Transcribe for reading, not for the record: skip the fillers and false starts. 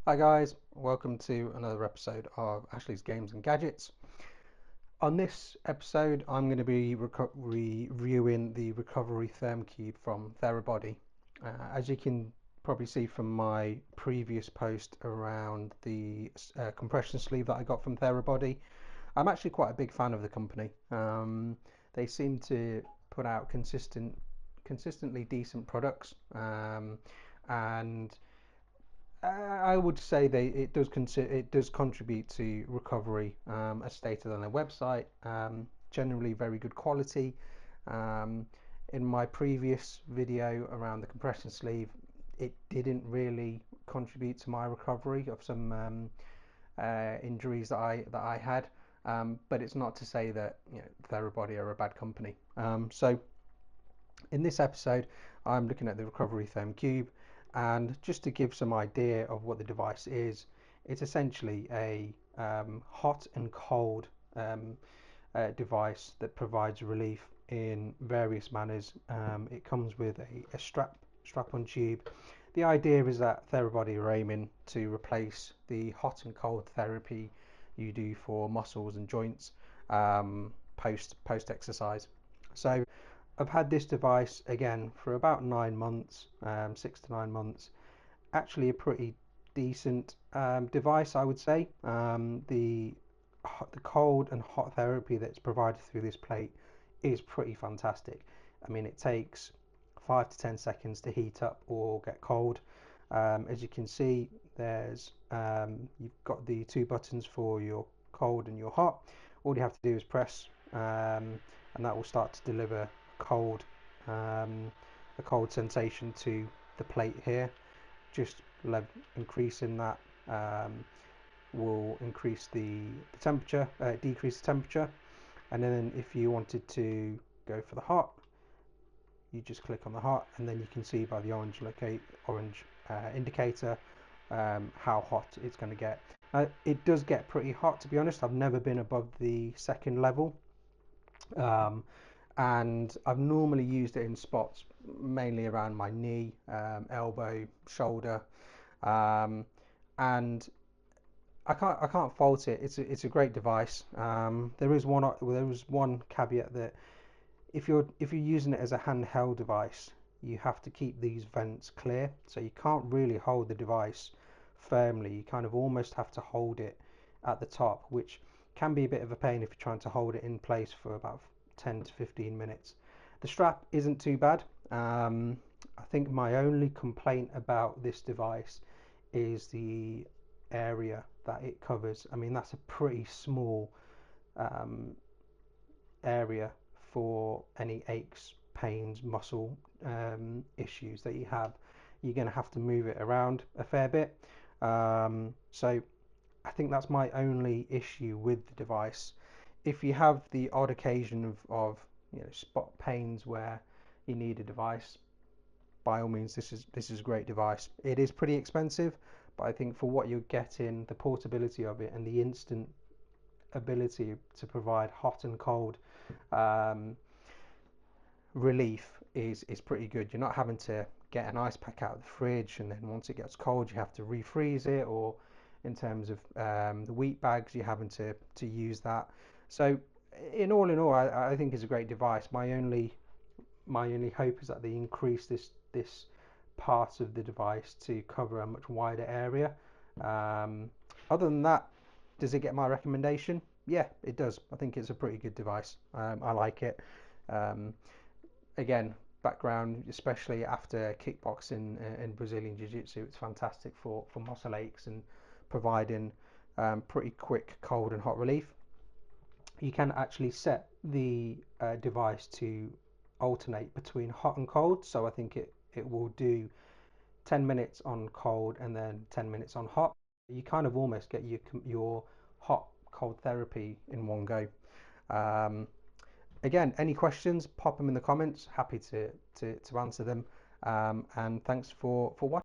Hi guys, welcome to another episode of Ashley's Games and Gadgets. On this episode, I'm going to be reviewing the Recovery Cube from Therabody. As you can probably see from my previous post around the compression sleeve that I got from Therabody, I'm actually quite a big fan of the company. They seem to put out consistently decent products, and I would say it does contribute to recovery, as stated on their website. Generally very good quality. Um, in my previous video around the compression sleeve, it didn't really contribute to my recovery of some injuries that I had. But it's not to say that Therabody are a bad company. So in this episode, I'm looking at the Recovery Cube, and just to give some idea of what the device is, it's essentially a hot and cold device that provides relief in various manners. It comes with a strap-on tube. The idea is that Therabody are aiming to replace the hot and cold therapy you do for muscles and joints post exercise. So I've had this device again for about 9 months, 6 to 9 months. Actually, a pretty decent device, I would say. The cold and hot therapy that's provided through this plate is pretty fantastic. I mean, it takes 5 to 10 seconds to heat up or get cold. As you can see, you've got the two buttons for your cold and your hot. All you have to do is press, and that will start to deliver cold, um, a cold sensation to the plate here. Just increasing that will increase the temperature, decrease the temperature, and then if you wanted to go for the hot, you just click on the hot, and then you can see by the orange indicator how hot it's going to get. It does get pretty hot, to be honest. I've never been above the second level, um, and I've normally used it in spots mainly around my knee, elbow, shoulder, um, and I can't fault it. It's a great device. There is one caveat that if you're using it as a handheld device, you have to keep these vents clear, so you can't really hold the device firmly. You kind of almost have to hold it at the top, which can be a bit of a pain if you're trying to hold it in place for about 10 to 15 minutes. The strap isn't too bad. I think my only complaint about this device is the area that it covers. I mean, that's a pretty small um, area for any aches, pains, muscle issues that you have. You're going to have to move it around a fair bit. So I think that's my only issue with the device. If you have the odd occasion of spot pains where you need a device, by all means, this is a great device. It is pretty expensive, but I think for what you're getting, the portability of it and the instant ability to provide hot and cold um, relief is pretty good. You're not having to get an ice pack out of the fridge, and then once it gets cold, you have to refreeze it, or in terms of the wheat bags, you're having to use that. So in all, I think it's a great device. My only hope is that they increase this part of the device to cover a much wider area. Um, Other than that, does it get my recommendation? Yeah, it does. I think it's a pretty good device. I like it. Um, Again, background, especially after kickboxing and Brazilian Jiu-Jitsu, it's fantastic for muscle aches and providing pretty quick cold and hot relief. You can actually set the device to alternate between hot and cold, so I think it will do 10 minutes on cold and then 10 minutes on hot. You kind of almost get your hot cold therapy in one go. Um, Again, any questions, pop them in the comments. Happy to answer them. And thanks for watching.